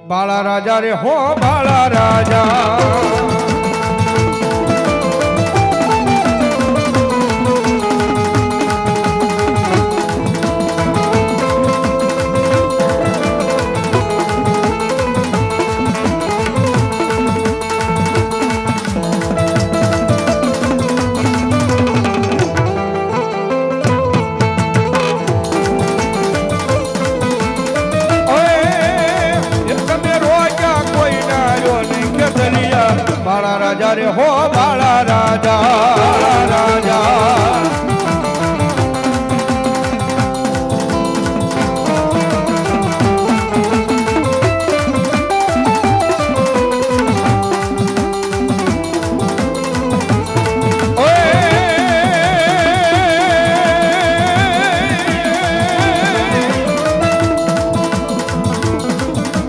બાળા રાજા રે હો બાળા રાજા બાળા રાજા રે હો બાળા રાજા રાજા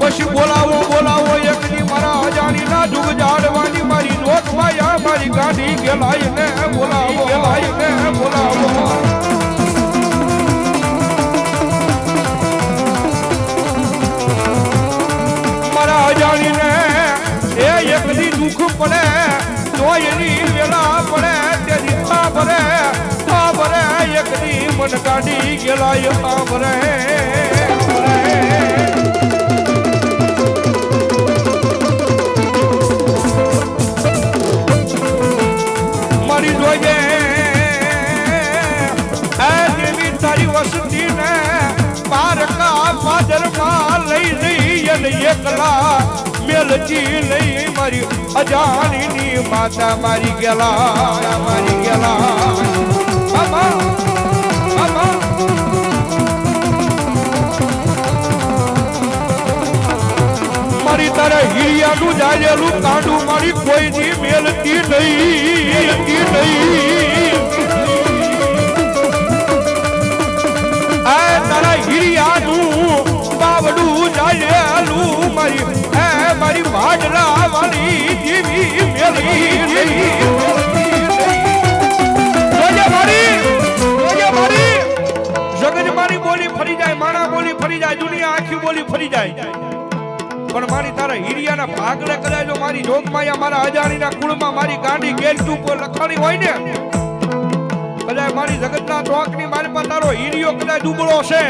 પછી બોલાવો બોલાવો એકની મારા અજાણી ના જુગ જાડવાની મારી નોટ માયા મારી ગાડી ગેલાય ને બોલાવો મારા અજાણી ને એ એકની દુઃખ પડે તો એની વેલા પડે તેની આ ભરે એકની મન ગાડી ગેલાય આ ભરે મારી જોઈએ આ દેવી તારી વસતી ને પારકા પાદરમાં લઈ જઈ અને એકલા મેલજી લઈ મારી અજાણીની માતા મારી ગેલા મારી તારા હીરિયાનું જાયેલું કાંડું મારી કોઈની મેલતી નહીં આ તારા હીરિયાનું બાવડું જાયેલું મારી વાડલા વાળી દેવી મેલી જગત મારી બોલી ફરી જાય માણા બોલી ફરી જાય દુનિયા આખી બોલી ફરી જાય પણ મારી તારા હીરિયાના ભાગલે કદાચ જો મારી જોગમાયા મારા અજાણીના કુળમાં મારી ગાંડી ગેલટુ પર લખાણી હોય ને કદાચ મારી જગતના ચોકની મારી પાસે તારો હીરિયો કદાચ દુબળો છે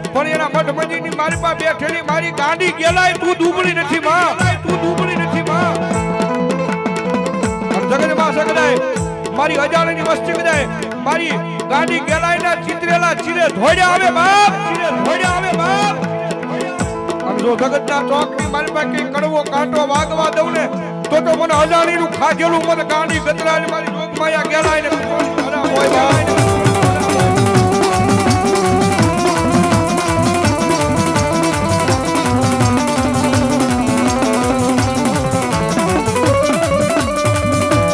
પણ એના મઠ મંદિરની મારી પાસે બેઠેલી મારી ગાંડી ગેલાય તું દુબળી નથી માં જગતમાં સગડાય મારી અજાણીની વસ્તી કદાય મારી ગાંડી ગેલાય ના ચિતરેલા ચીરે ધોડ્યા આવે બાપ જો જગતના ચોકની મારી પાસે કઈ કડવો કાંટો વાગવા દઉં ને તો મને અજાણીનું ખાધેલું મને ગાંડી ગતરાની મારી જોગમાયા ગેલાય ને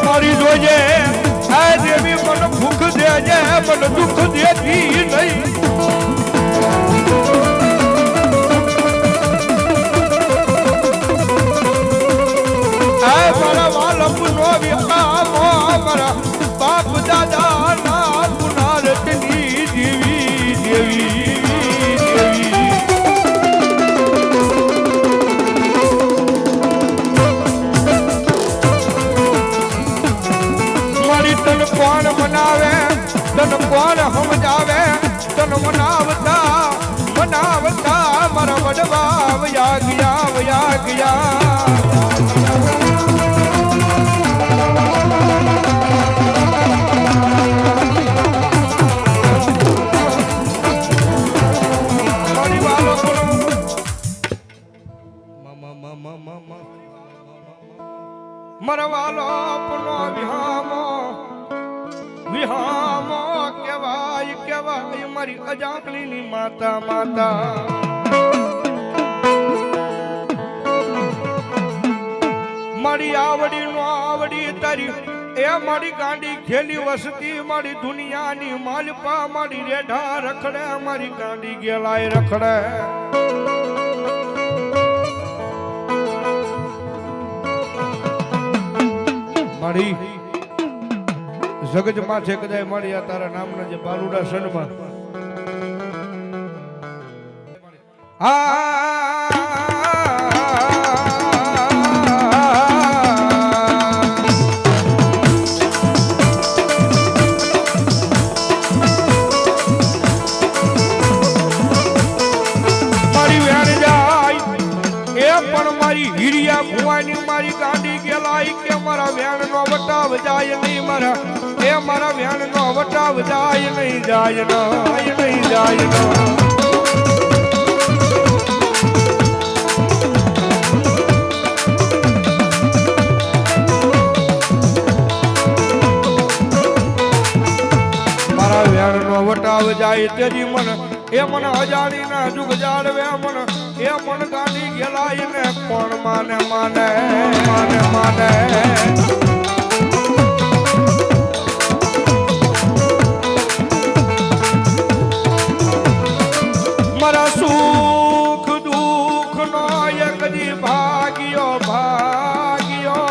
મારી જોજે આ દેવી મને ભૂખ દેજે મને દુઃખ દેતી નહીં મારા બાપ દાદા ના પુનારતની દેવી મારી તન કોણ મનાવે તન કોણ સમજાવે તન મનાવતા મારા વડવા વયા ગયા મરવાલો પુનો વિહામો કેવાય મારી અજાકલીની માતા મારી આવડી નો આવડી તારી એ મારી ગાંડી ખેલી વસતી મારી દુનિયાની માલપા મારી રેઢા રખડે મારી ગાંડી ગેલાય રખડે મારી જગત માં છે કદાચ મારી આ તારા નામના જે બાલુડા સનમાં હીરિયા ભુવાની મારી ગાંડી ગેલાઈ કે મારા વ્યાણ નો વટાવ જાય નહીં મારા વ્યાણ નો વટાવ જાય નહીં જાય નહીં જાય મારા વ્યાણ નો વટાવ જાય તેજી મન એ મન અજાણી ના જુગ જાળવે મન એ મન ગાંડી ગેલાઈ ને કોણ માને માને માને માને મારા સુખ દુઃખ નો એક દી ભાગ્યો ભાગ્યો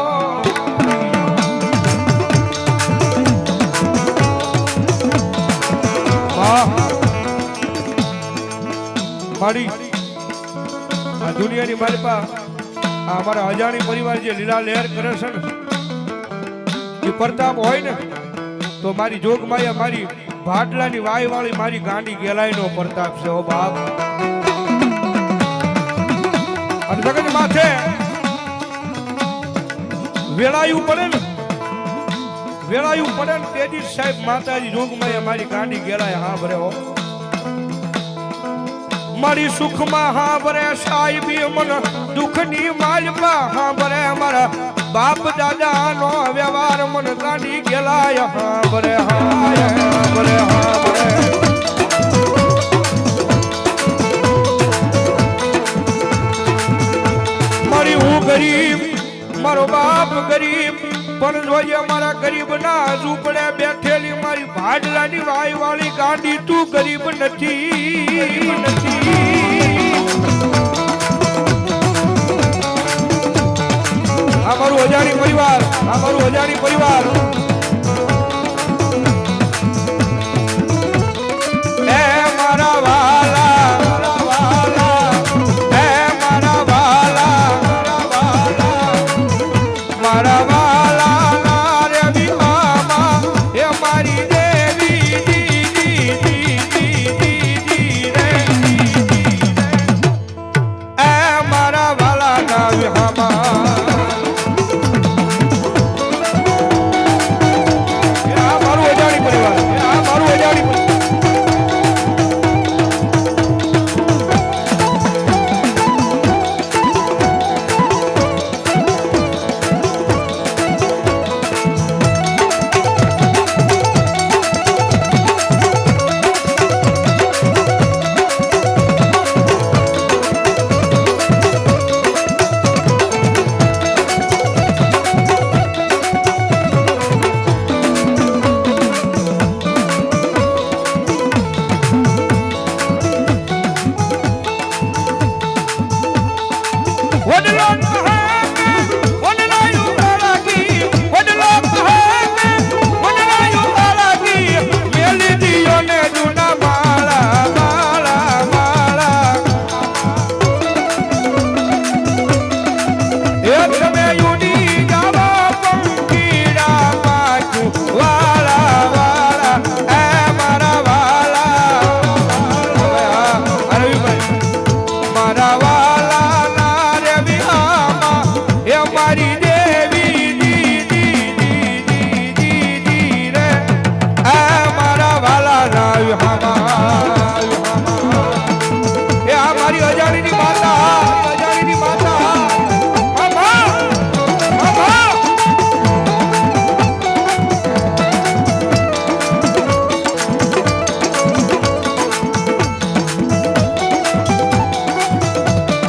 મારી આ દુનિયાની મારી પા અમારા અજાણી પરિવાર જે લીલા લહેર કરે છે ને એ પ્રતાપ હોય ને તો મારી જોગમાયા મારી ભાટલાની વાય વાળી મારી ગાંડી ગેલાઈ નો પ્રતાપ છે ઓ બાપ અને જગત માથે વેળાયું પડે ને તેજી સાહેબ માતાજી જોગમાયા મારી ગાંડી ગેલાય હા ભરે હો મારી સુખમાં હા ભરે સાહેબી મન દુઃખની માલપા હા ભરે મારા બાપ દાદા નો વ્યવહાર મન ગાંડી ગેલાય હા ભરે મારી હું ગરીબ મારો બાપ ગરીબ પણ જોઈએ મારા ગરીબ ના ઝૂંપડે બેઠેલી મારી ભાડલાની વાય વાળી ગાંડી તું ગરીબ નથી આ મારું અજાણી પરિવાર એ મારા વાલા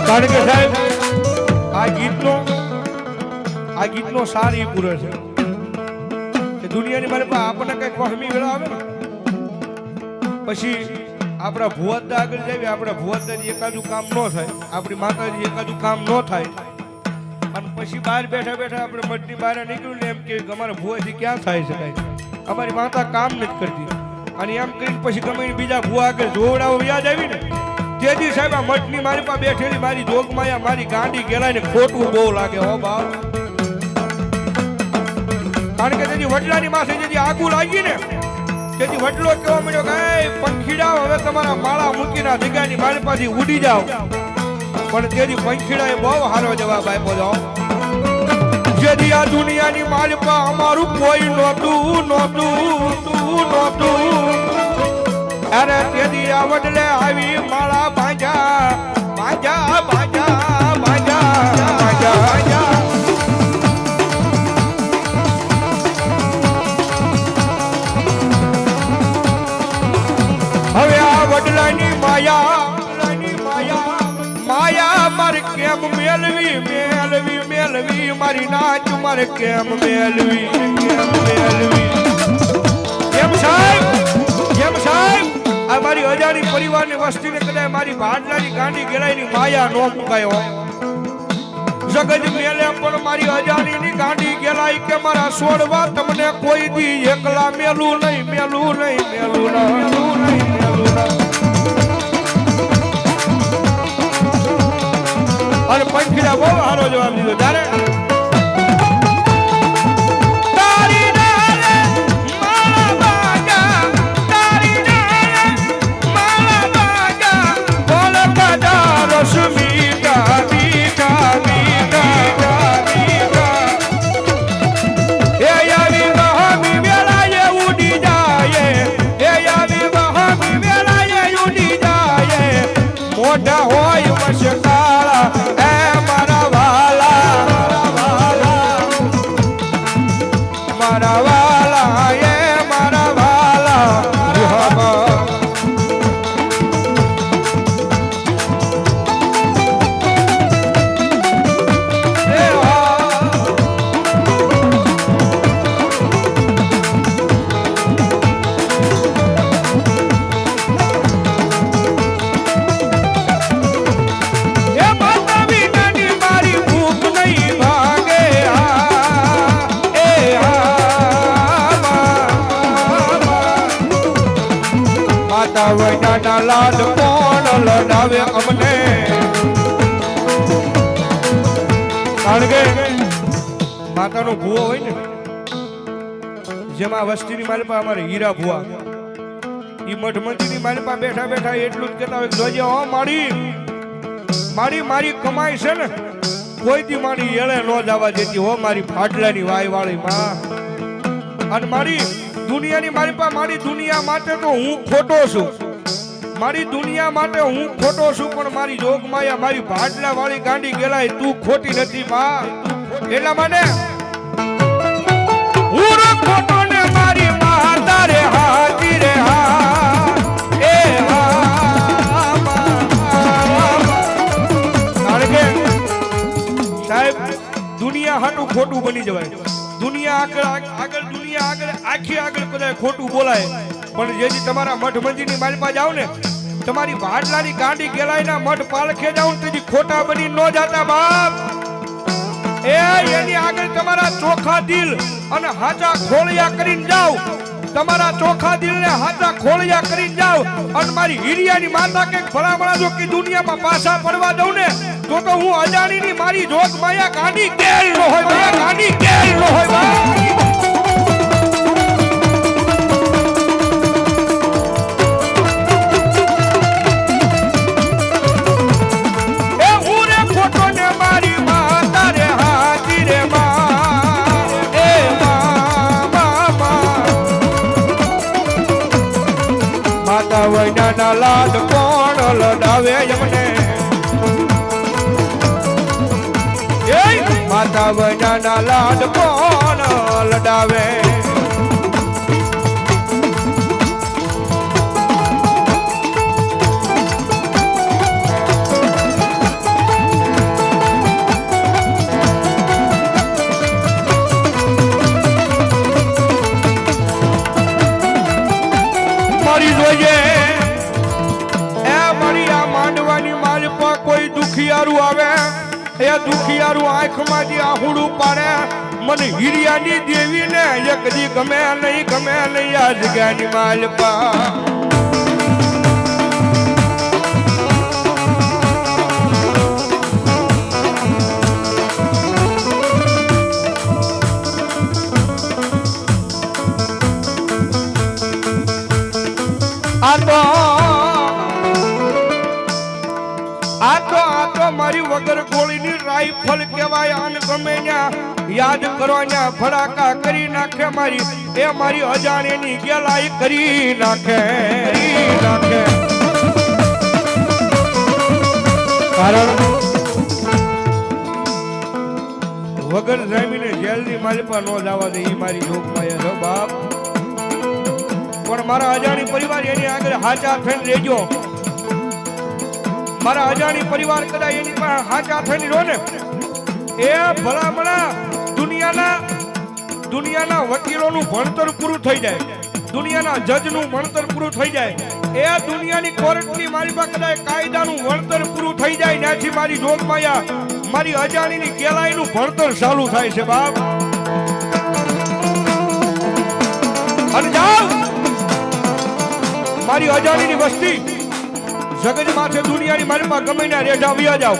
કારણ કે સાહેબ આ ગીતનો સાર એ પૂરો છે કે દુનિયાની મારે પાસે આપણને કઈક વહમી વેળા આવે ને પછી આપણા ભુવતદા આગળ જઈએ, આપણા ભુવતદાની એકાદું કામ ન થાય, આપણી માતાજી એકાદું કામ ન થાય અને પછી બહાર બેઠા બેઠા આપણે મઠની બહાર નીકળ્યું ને એમ કે અમારા ભુવાથી ક્યાં થાય શકાય, અમારી માતા કામ નથી કરતી અને એમ કરીને પછી ગમે બીજા ભુવા આગળ જોવડાવો યાદ આવી ને જેજી સાહેબ આ મઠની મારી પાસે બેઠેલી મારી જોગમાયા મારી ગાંડી ગેલાઈને ખોટું બહુ લાગે હો બાપ. કારણ કે જેજી વડલાની માથે જેજી આગુ લાગી ને જેથી વડલો કેવો મળ્યો કે પંખીડા હવે તમારા માળા મૂકીના જગ્યાની મારી પાસે ઉડી જાઓ. પણ તેજી પંખીડાએ બહુ સારો જવાબ આપ્યો જાઓ. જેથી આ દુનિયાની મારી પાસે અમારું કોઈ નહોતું. અરે તેદી આ વડલે આવી માળા ભાંજા. હવે આ વડલાની માયા મારે કેમ મેલવી મારી નાચ મારે કેમ મેલવી. કેમ સાહેબ આ મારી અજાણી પરિવારની વસ્તીને કદાચ મારી ભાડલાની ગાંડી ગેલાઈની માયા નો મુકાયો. જગત મેલે પણ મારી અજાણીની ગાંડી ગેલાઈ કે મારા છોડવા તમને કોઈ દી એકલા મેલું નહીં. અને પંખીડા બહુ સારો જવાબ દીધો. તારે મોટા હોય વશકાળા એ મારા વાલા એ મારા વાલા. વૈનાના લાડ કોણ લડાવે અમને. કારણ કે માતાનો ભૂવો હોય ને જેમાં વસ્તીની મારી પાસે અમારે હીરા ભૂવા ઈ મઠમંત્રીની મારી પાસે બેઠા એટલું જ કહેતા હોય જોજે હો મારી કમાઈ છે ને કોઈ દી મારી એળે ન જવા દેતી હો મારી ફાટલાની વાળી માં. અને મારી દુનિયાની મારી પાસે મારી દુનિયા માટે તો હું ખોટો છું. પણ મારી જોગમાયા મારી ભાડલા વાળી ગાંડી ગેલાય તું ખોટી નથી માં. એટલા માટે હું ખોટો ને મારી માતા રે હાજી રે કારણ કે સાહેબ દુનિયા હાટું ખોટું બની જવાય. દુનિયા આગળ આખી કદાચ ખોટું બોલાય. પણ જેથી તમારા મઠ મંજીની માલમાં જાવ ને તમારી ભાડલાની ગાંડી ગેલાઈના મઠ પાલખે જાવ તેથી ખોટા બની ન જાતા બાપ. એની આગળ તમારા ચોખા દિલ અને હાચા ખોળિયા કરીને જાવ. તમારા ચોખા દિલ ને હાચા ખોળિયા કરીને જાવ અને મારી હીરિયાની માતા કે ભલામણા જો કે દુનિયામાં પાછા પડવા દઉં ને તો હું અજાણીની મારી જોગ માયા ગાંડી ગેલ ન હોય. વૈનાના લાડ કોણ લડાવે એમને. માતા વૈનાના લાડ કોણ લડાવે. મારી જોઈએ કોઈ દુખિયારું આવે એ દુખિયારું આંખમાંથી આહુડું પાડે. મને હીરિયાની દેવી ને એક દી ગમે નહીં આ જગ્યાની માલપા. તો મારી વગર ગોળીની રાઈફલ કહેવાય આન ગમે ન્યા યાદ કરો ન્યા ફડાકા કરી નાખે મારી એ મારી અજાણ્યાની ગેલાઈ કરી નાખે કારણ વગર જામીને જેલની મારી પાસે નો જવા દે ઈ મારી જોગમાં છે બાપ પણ મારા અજાણી પરિવાર એની આગળ હાચા થઈને રહેજો મારા અજાણી પરિવાર કદાચ એની પાસે હાચા થઈને રહો ને એ ભલામણા દુનિયાના વકીલોનું ભણતર પૂરું થઈ જાય દુનિયાના જજનું ભણતર પૂરું થઈ જાય એ દુનિયાની કોર્ટની મારી પાસે કદાચ કાયદાનું ભણતર પૂરું થઈ જાય ત્યાંથી મારી જોગમાયા મારી અજાણીની કેલાઈનું ભણતર ચાલુ થાય છે બાપ અને જાઓ મારી અજાણીની વસ્તી જગત માથે દુનિયાની મારી પાસે ગમે ના રેઢા વ્યા જાઓ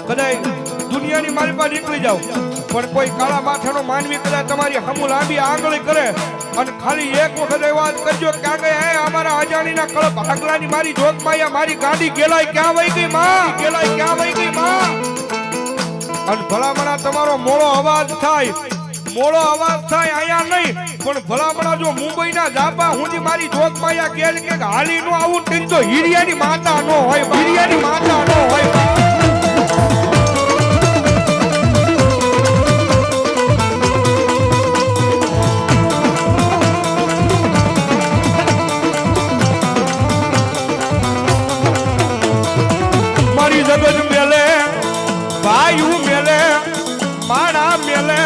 કદાચ દુનિયાની મારી પાસે નીકળી જાઓ પણ કોઈ કાળા માથાનો માનવી કદાચ તમારી હમુ લાંબી આંગળી કરે અને ખાલી એક વખત એ વાત કરજો ક્યાં ગયા હે અમારા અજાણીના કળપ આગલાની મારી જોગમાયા મારી ગાડી ગેલાઈ ક્યાં વહી ગઈ માં અને ભલામણા તમારો મોળો અવાજ થાય અહીંયા નહીં પણ ભલામણા જો મુંબઈના જાપા હુંથી મારી જોગમાયા ગેલ કે હાલી નો આવું તેની તો હીરિયાની માતા નો હોય મારી જગત મેલે ભાઈ મેલે માણા મેલે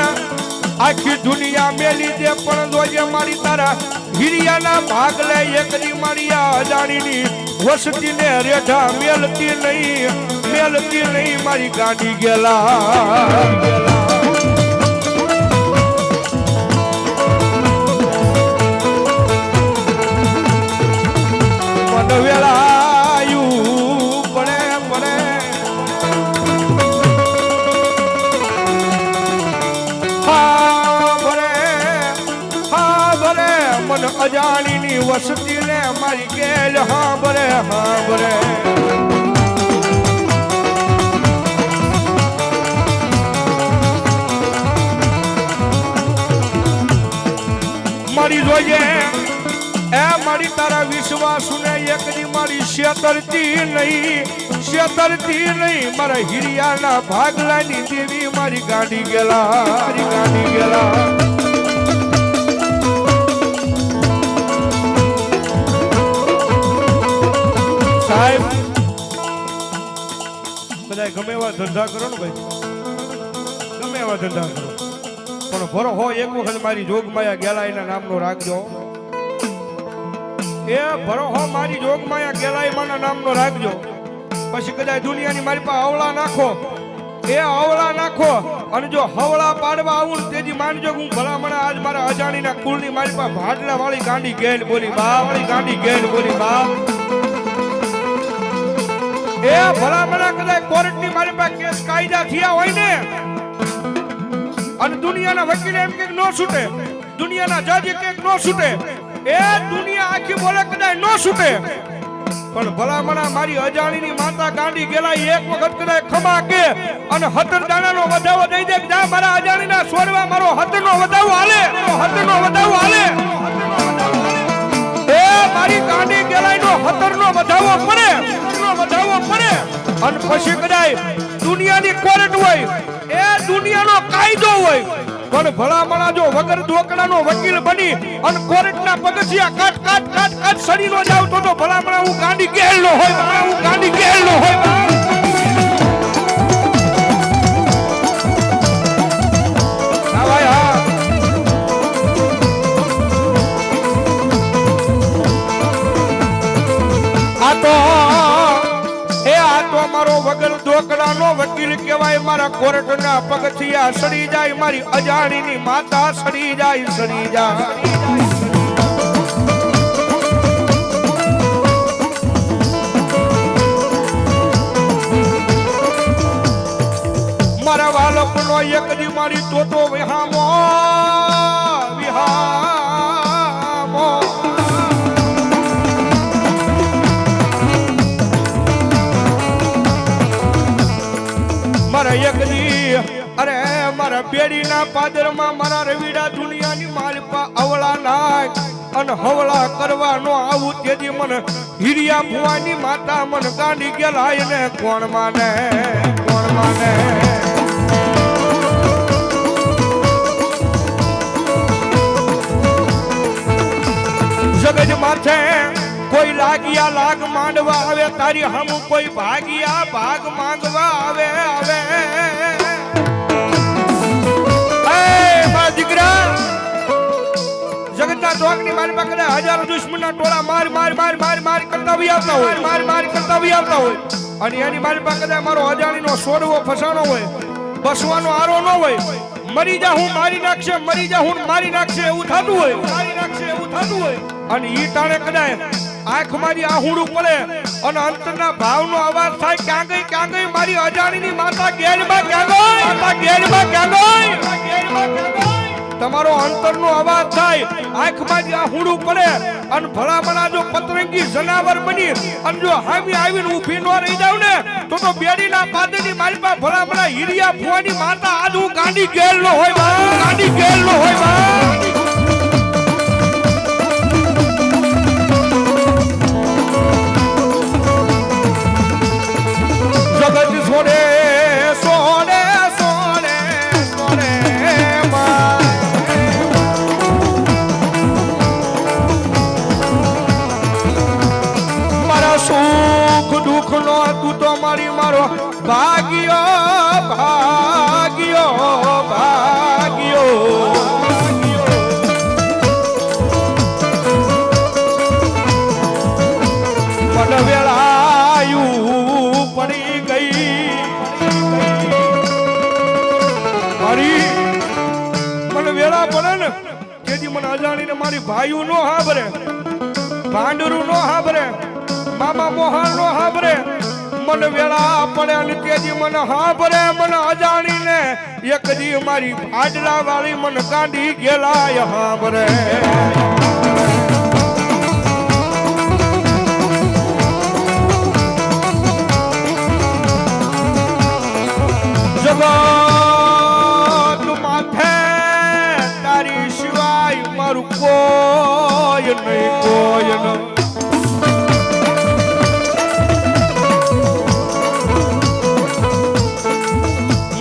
આખી દુનિયા મેલી દે પણ જોજે મારી તારા હિરિયાના ભાગ લે એકની મારી આ અજાણીની વસતીને રેઠા મેલતી નહીં મારી ગાડી ગેલા અજાણીની વસતી ને મારી ગેલ હા બરે મારી જોઈએ એ મારી તારા વિશ્વાસ ને એકની મારી છેતરતી નહીં મારા હિરિયાના ભાગલાની દેવી મારી ગાડી ગેલા સાહેબ બધા ગમે એવા ધંધા કરો ને ભાઈ ગમે એવા ધંધા કરો પણ ભરો હો એક વખત મારી જોગમાયા ગેલાઈના નામનો રાખજો એ ભરો હો મારી જોગમાયા ગેલાઈમાના નામનો રાખજો પછી કદાચ દુનિયાની મારી પાસે અવળા નાખો અને જો હવળા પાડવા આવું તેજી માનજો હું ભલામણા આજ મારા અજાણીના કુળની મારી પાસે ભાડલા વાળી ગાંડી ગેલ બોલી બા એ ભલામણા કદાચ કોર્ટની મારી પાસે કેસ કાયદા થયા હોય ને અને દુનિયાના વકીલ એમ કે નો છૂટે દુનિયાના જજ કે નો છૂટે એ દુનિયા આખી બોલે કદાચ નો છૂટે પણ ભલામણા મારી અજાણીની માતા ગાંડી ગેલા એક વખત કદાચ ખમા કે અને 17 દાણાનો વધાવો દઈ દે જા મારા અજાણીના છોડવા મારો 17 નો વધાવો હાલે એ મારી ગાંડી ગેલાઈનો 17 નો વધાવો પડે અને પછી કદાચ દુનિયાની કોર્ટ હોય એ દુનિયાનો કાયદો હોય પણ ભલામણા જો વગર દોકડાનો વકીલ બની અને કોર્ટના પગથિયા કાટ સડીનો જાવ તો ભલામણા હું ગાંડી ગેલનો હોય મારો વગર દોકડાનો વકીલ કહેવાય મારા કોર્ટના પગથિયા સડી જાય મારી અજાણીની માતા સડી જાય મારા વાલકનો એક દી મારી તોતો વિહામો મારા એક દી અરે મારા બેડીના પાદરમાં મારા રવિડા દુનિયાની માલપા અવળા નાખ અને હવળા કરવાનો આવું તેથી મને હિરિયા ભુવાની માતા મન ગાંડી ગેલાય ને કોણ માને કોણ માને જગજ માથે કોઈ લાગિયા લાગ માંડવા આવે તારી હમ કોઈ ભાગિયા ભાગ માંગવા આવે આવે દીકરા જગતના ટોકની મારી પાસે હજારો દુશ્મનના ટોળા માર માર માર માર માર કરતા બી આવતા હોય માર માર કરતા બી આવતા હોય અને એની મારી પાસે મારો અજાણીનો સોડવો ફસાણો હોય બસવાનો આરો ન હોય મરી જા હું મારી નાખશે મરી જા હું મારી નાખશે એવું થતું હોય મારી નાખશે એવું થતું હોય અને ઈ ટાણે કદાય આંખ મારી આહુડું પડે અને અંતરના ભાવનો અવાજ થાય ક્યાં ગઈ મારી અજાણીની માતા ગેરમાં ક્યાં ગઈ માતા ગેરમાં ક્યાં ગઈ તમારો અંતરનો અવાજ થાય આંખ મારી આહુડું પડે અને ભલામણા જો પતરંગી જનાવર બની અને જો હામી આવીને ઊભી ન રહી જાવ ને તો બેડીના પાદરની મારી પાસે ભલામણા હિરિયા ભુવાની માતા આજ હું ગાંડી ગેલ નો હોય બા ગાંડી ગેલ નો હોય બા સોને સોને સોને સોને મારા સુખ દુઃખ નો તું તો મારી મારો ભાગ્યો ભાગ્યો ભાગ્યો મન વેળાયું પડી ગઈ મને વેળા પડે ને તેથી મને અજાણીને મારી ભાઈઓ નો હાબરે ભાંડરું નો હાબરે મામા મોહન નો હાબરે મને વેળા પડે અને તેથી મને હાબરે મને અજાણીને એક દી મારી ભાડલા વાળી મને કાઢી ગેલાય હાબરે કોઈ નહીં કોઈ નહીં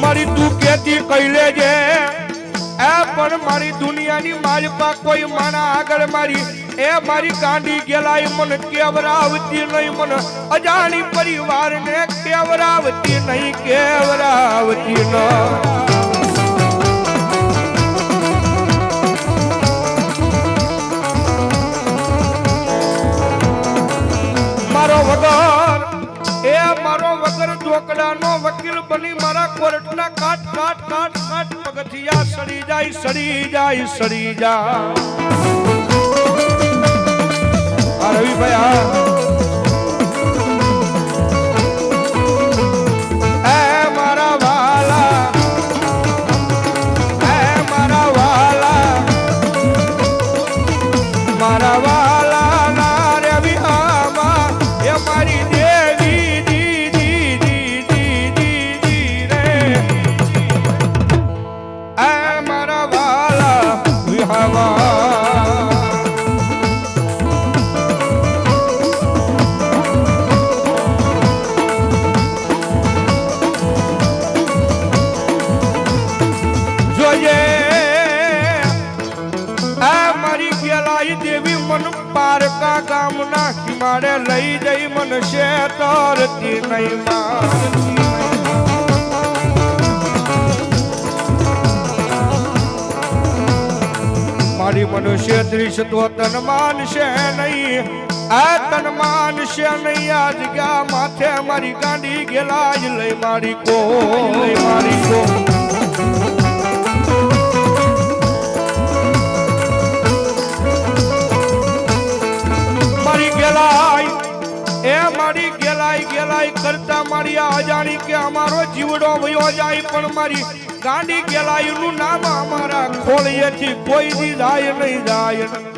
મારી તું કેતી કહી લેજે એ પણ મારી દુનિયાની મારી પા કોઈ માના આગળ મારી એ મારી ગાંડી ગેલાય મને કેવરાવતી નહીં મને અજાણી પરિવારને કેવરાવતી નહીં કેવરાવતી ન મારો વગર ઢોકડાનો વકીલ બની મારા કોર્ટના કાટ કાટ કાટ કાટ પગથિયા સડી જાય સડી જાય સડી જાય આ રવિભાઈ મારા વાલા મારા વાલા ના રવિ આમાં એ મારી પારકા ગામના કિમાડે લઈ જઈ મન શેતરતી નહીં મારી મનુષ્ય દૃશ્ય તો તન માનશે નહીં આ તન માનશે નહીં આ જગ્યા માથે મારી ગાંડી ગેલાય લઈ મારી કો મારી કો મારી ગેલાઈ ગેલાઈ કરતા મારી અજાણી કે અમારો જીવડો વયો જાય પણ મારી ગાંડી ગેલાઈ નું નામ અમારા ખોળિયેથી કોઈ દી જાય નહીં જાય